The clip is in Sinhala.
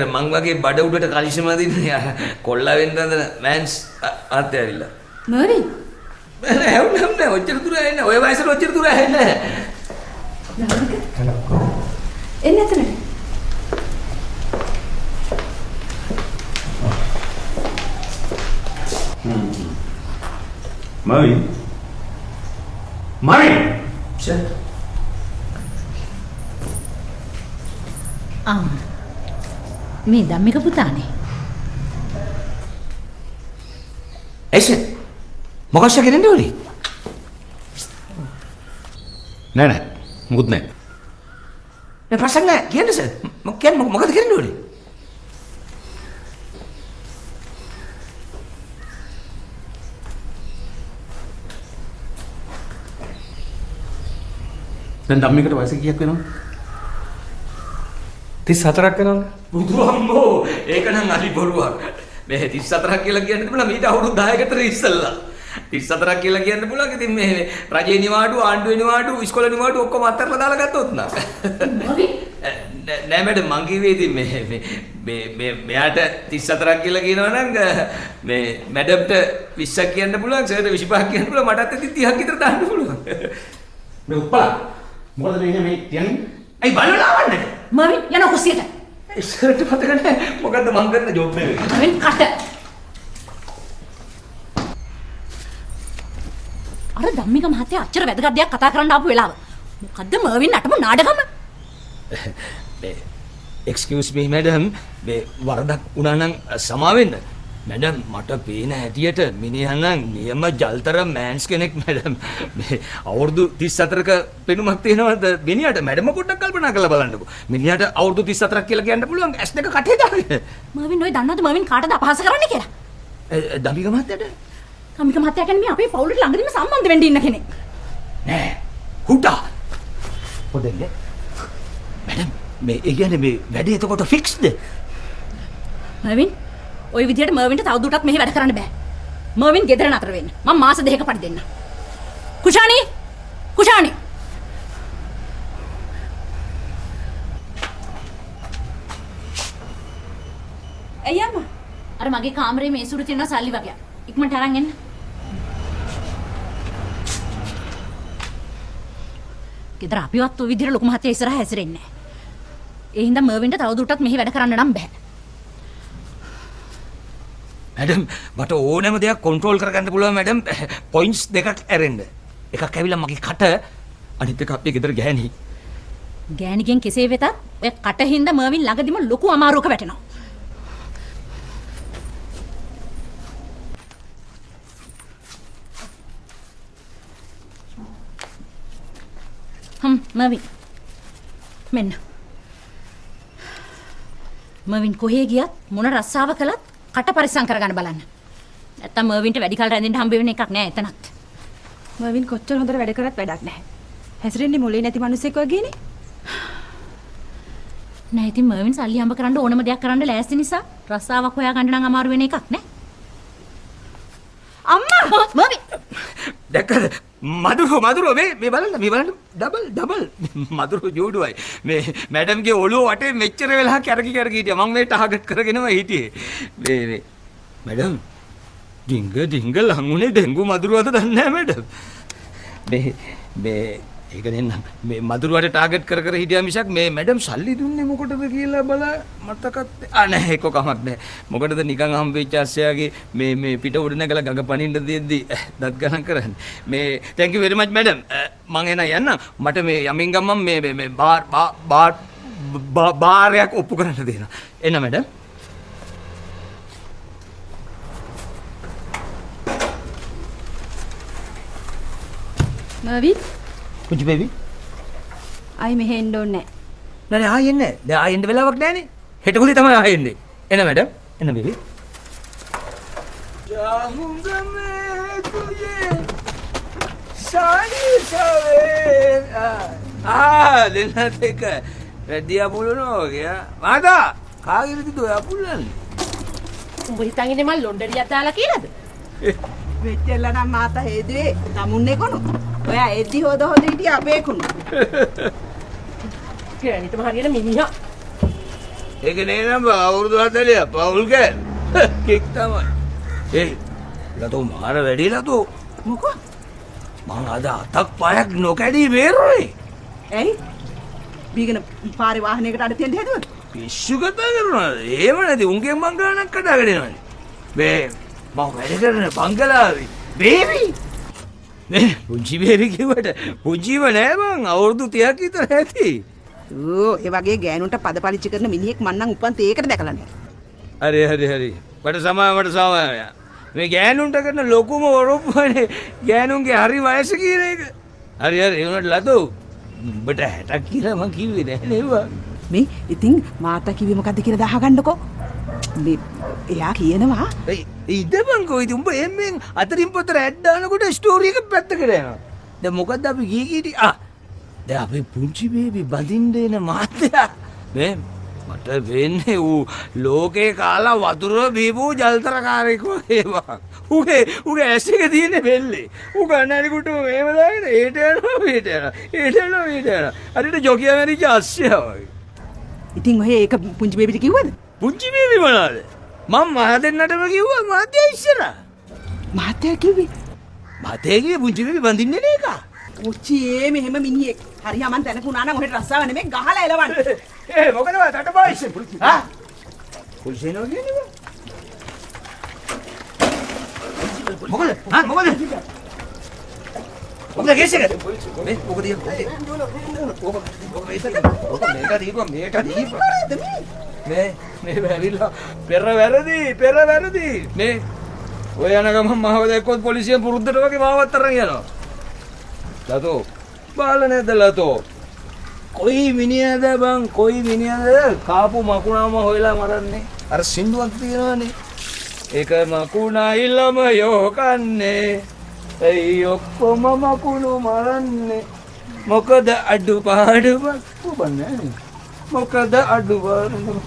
මං වගේ බඩ උඩට කලිෂම දින්නේ කොල්ලා වෙන්න හදන මෑන්ස් ආත්තේ ඇවිල්ලා. මර්වින් නෑ හැවුනම් නෑ ඔච්චර දුර ඇන්නේ ඔය වයසට ඔච්චර දුර ඇන්නේ නෑ. එන්න එතන. මර්වින් සර් මේ ධම්මික පුතානේ. එයිෂ මොකක්ද කරන්නේ ඔලි? නෑ මුකුත් නෑ. මේ ප්‍රශ්න නෑ කියන්නේ සර්. මොකද කරන්නේ ඔලි? දැන් ධම්මිකට වයස කීයක් වෙනවද? 34ක් වෙනවද? බුදුහම්මෝ ඒක නම් අලි බොරුවක්. මේ 34ක් කියලා කියන්න පුළුවන් ඊට අවුරුදු 10කට ඉස්සෙල්ලා. 34ක් කියලා කියන්න පුළුවන්. ඉතින් මේ රජේ නිවාඩු, ආණ්ඩුවේ නිවාඩු, ඉස්කෝලේ නිවාඩු ඔක්කොම අත්හැරලා දාලා ගත්තොත් නා. නෑ මැඩම් මං කිව්වේ ඉතින් මේ මෙයාට 34ක් කියලා කියනවා නම් මේ මැඩම්ට 20ක් කියන්න පුළුවන්, සර්ට 25ක් කියන්න පුළුවන්, මටත් ඉතින් 30ක් විතර දාන්න පුළුවන්. මේ උප්පලා මොකද මේ කියන්නේ? අයි බලලාවන්නේ. මර්වින් යන කුස්සියට. සර්ට මතක නැහැ මොකද්ද මං කරන ජොබ් එක. මර්වින් කට. අර ධම්මික මහත්තයා අච්චර වැදගත් දෙයක් කතා කරන්න ආපු වෙලාව. මොකද්ද මර්වින් නටපු නාඩගම? එක්ස්කියුස් මී මැඩම් මේ වරදක් වුණා නම් සමා වෙන්න. මැඩම් මට පේන හැටියට මිනිහා නම් නියම ජල්තර මෑන්ස් කෙනෙක් මැඩම්. මේ අවුරුදු 34ක පෙනුමක් තියෙනවද මිනිහට? මැඩම පොඩ්ඩක් කල්පනා කරලා බලන්නකෝ. මිනිහට අවුරුදු 34ක් කියලා කියන්න පුළුවන් ඇස් දෙක කටේ දාගෙන. මර්වින් ඔය දන්නවද මර්වින් කාටද අපහාස කරන්නේ කියලා? ධම්මික මහත්තයාට? ධම්මික මහත්තයා කියන්නේ මේ අපේ පවුලට ළඟදීම සම්බන්ධ වෙන්න ඉන්න කෙනෙක්. නෑ. හුටා. පොඩ්ඩක් මැඩම් මේ ඒ කියන්නේ මේ වැඩේ එතකොට ෆික්ස්ද? මර්වින් ওই විදියට මර්වින්ට තවදුරටත් මෙහි වැඩ කරන්න බෑ. මර්වින් ගෙදර නතර වෙන්න. මම මාස දෙකක පඩි දෙන්න. කුෂානි! අයියම්මා. අර මගේ කාමරේ මේසුරු තියෙනවා සල්ලි වගේ. ඉක්මනට අරන් එන්න. ගෙදර අපිවත් ওই විදියට ලොකු මහත්තයා ඉස්සරහා හැසිරෙන්නේ නැහැ. ඒ හින්දා මර්වින්ට තවදුරටත් මෙහි වැඩ කරන්න නම් බෑ. මැඩම් මට ඕනෑම දෙයක් කන්ට්‍රෝල් කරගන්න පුළුවන් මැඩම්. පොයින්ට්ස් දෙකක් ඇරෙන්න. එකක් ඇවිල්ලා මගේ කට, අනිත් එක අපේ ගෙදර ගෑණි. ගෑණිගෙන් කෙසේ වෙතත් ඔය කට හින්දා මර්වින් ළඟදිම ලොකු අමාරුවක වැටෙනවා. මර්වින් මෙන්න. මර්වින් කොහේ ගියත් මොන රස්සාව කළත් කට පරිස්සම් කරගන්න බලන්න. නැත්තම් මර්වින්ට වැඩි කල් රැඳෙන්න හම්බ වෙන එකක් නෑ එතනත්. මර්වින් කොච්චර හොඳට වැඩ කරත් වැඩක් නැහැ. හැසිරෙන්නේ මොලේ නැති මිනිස්සෙක් වගේනේ. නෑ ඉතින් මර්වින් සල්ලි හම්බ කරන්න ඕනම දෙයක් කරන්න ලෑස්ති නිසා රස්සාවක් හොයාගන්න නම් අමාරු වෙන එකක් නෑ. අම්මා මර්වින් දැක්කද? මදුරු මේ බලන්න ඩබල් මදුරු ජෝඩුවයි. මේ මැඩම්ගේ ඔළුව වටේ මෙච්චර වෙලා කැරකි හිටියා. මම මේ ටාගට් කරගෙනම හිටියේ. මේ මැඩම් ඩිංග ලඟුනේ ඩෙන්ගු මදුරුවද දන්නේ නැහැ මැඩම්. මේ ඒක දෙන්නම්. මේ මදුරුවට ටාගට් කර හිටියා මිසක් මේ මැඩම් සල්ලි දුන්නේ මොකටද කියලා බල මතකත් නැහැ ඒක කමක් නැහැ. මොකටද නිකන් හම්බෙච්ච අස්සයාගේ මේ පිට උඩ නැගලා ගඟ පනින්න දෙද්දි දත් ගණන් කරන්නේ. මේ thank you very much madam. මං එන යන්න. මට මේ යමින් ගමන් මේ බාරයක් ඔප්පු කරන්න දෙනවා. එන්න මැඩම්. මර්වින් කුජු බේබි. අයි මෙහෙ එන්න ඕනේ නෑ ආයෙ එන්නේ. දැන් ආයෙ එන්න වෙලාවක් නෑනේ. හෙට කොහේ තමයි ආයෙ එන්නේ. එන්න මැඩම්. එන්න බේබි. जाऊंगा मैं तुझे सारी सवेरा දෙන්න දෙක වැඩි අපුලනවා වගේ මාතා කාගෙනද ඔය අපුලන්නේ උඹ හිතන් ඉන්නේ මල් ලොන්ඩරියක් දාලා කියලාද වෙච්චෙල්ල නම් මාතා හේදුවේ තමුන්නේ කොණු ඔයා එද්දි හොද හිටිය අපේ කුණු කියන්නේට හරියට මිනිහා ඒක නේ නම් අවුරුදු 40 පවුල් කෑ. කික් තමයි. ඒ ලතෝ මාර වැඩි ලතෝ. මොකෝ? මං අද අතක් පයක් නොකැඩී බේරුනේ. ඇයි? බීගෙන පාරේ වාහනයකට අඩ තියන්න හැදුවද? පිස්සු කතා කරනවා. එහෙම නැති උන්ගේ මං ගානක් කඩාගෙන යනවානේ. මේ මම වැඩ කරන බංගලාවේ බේබි. මේ පුංචි බේබි කිව්වට පුංචිම නෑ මං අවුරුදු 30ක් විතර ඇති. ඕ ඒ වගේ ගෑනුන්ට පදපලිච්ච කරන මිනිහෙක් මන් නම් උපන් තේකට දැකලා නැහැ. හරි. මට සමාය. මේ ගෑනුන්ට කරන ලොකුම ඔරොප්පුවනේ ගෑනුන්ගේ හරි වයස කියන එක. හරි ඒ උනට ලතෝ. උඹට 60ක් කියලා මං කිව්වේ නෑ නේද? මේ ඉතින් මාතා කිව්වේ මොකද්ද කියලා දහගන්නකෝ. මේ එයා කියනවා ඉදමංකෝ ඉතින් උඹ එම්මෙන් අතරින් පතර ඇඩ් දානකොට ස්ටෝරි එක පැත්තකට යනවා. දැන් මොකද්ද අපි කීටි දැන් අපි පුංචි බේබි බඳින්න එන මාත්‍යා මේ මට වෙන්නේ ඌ ලෝකේ කාලා වතුර බීපු ජල්තරකාරයෙක් වගේ වා. ඌගේ ඇස් එක තියෙන බෙල්ලේ. ඌ කන්නඩි කුටු මේව දාගෙන ඒට යනවා. හරියට ජොකියා මැරිච්ච අස්සයා වගේ. ඉතින් ඔය ඒක පුංචි බේබිට කිව්වද? පුංචි බේබි මොනවාද? මම මහ දෙන්නටම කිව්වා මාත්‍යා ඉස්සරහා. මාත්‍යා කිව්වේ මතේ කිව්වේ පුංචි බේබි බඳින්න නේ එක. ඔච්චේ මෙහෙම මිනිහෙක්. හරි යමන් තැනකුණා නම් ඔහෙට රස්සාව නෙමෙයි ගහලා එලවන්න. මොකද ඔය තට බයිස් පොලිසිය. පොලිසිය නෝ කියන්නේ. මොකද? මොකද කේස් එක? මේ මොකද කියන්නේ? මේක දීපන්. මේ වැරිලා පෙර වැරදි. මේ ඔය යන ගමන් මාව දැක්කොත් පොලිසියෙන් පුරුද්දට වගේ මාවත් අරන් යනවා. ලතෝ බාල නැද්ද ලතෝ? කොයි මිනිහද කාපු මකුණාම හොයලා මරන්නේ? අර සින්දුවක් තියෙනවනේ. ඒක මකුණයි ළමයෝ කන්නේ. ඒ ඔක්කොම මකුණු මරන්නේ. මොකද අඩුපාඩුවක් උබන්නේ? මොකද අඩුපාඩුවක්?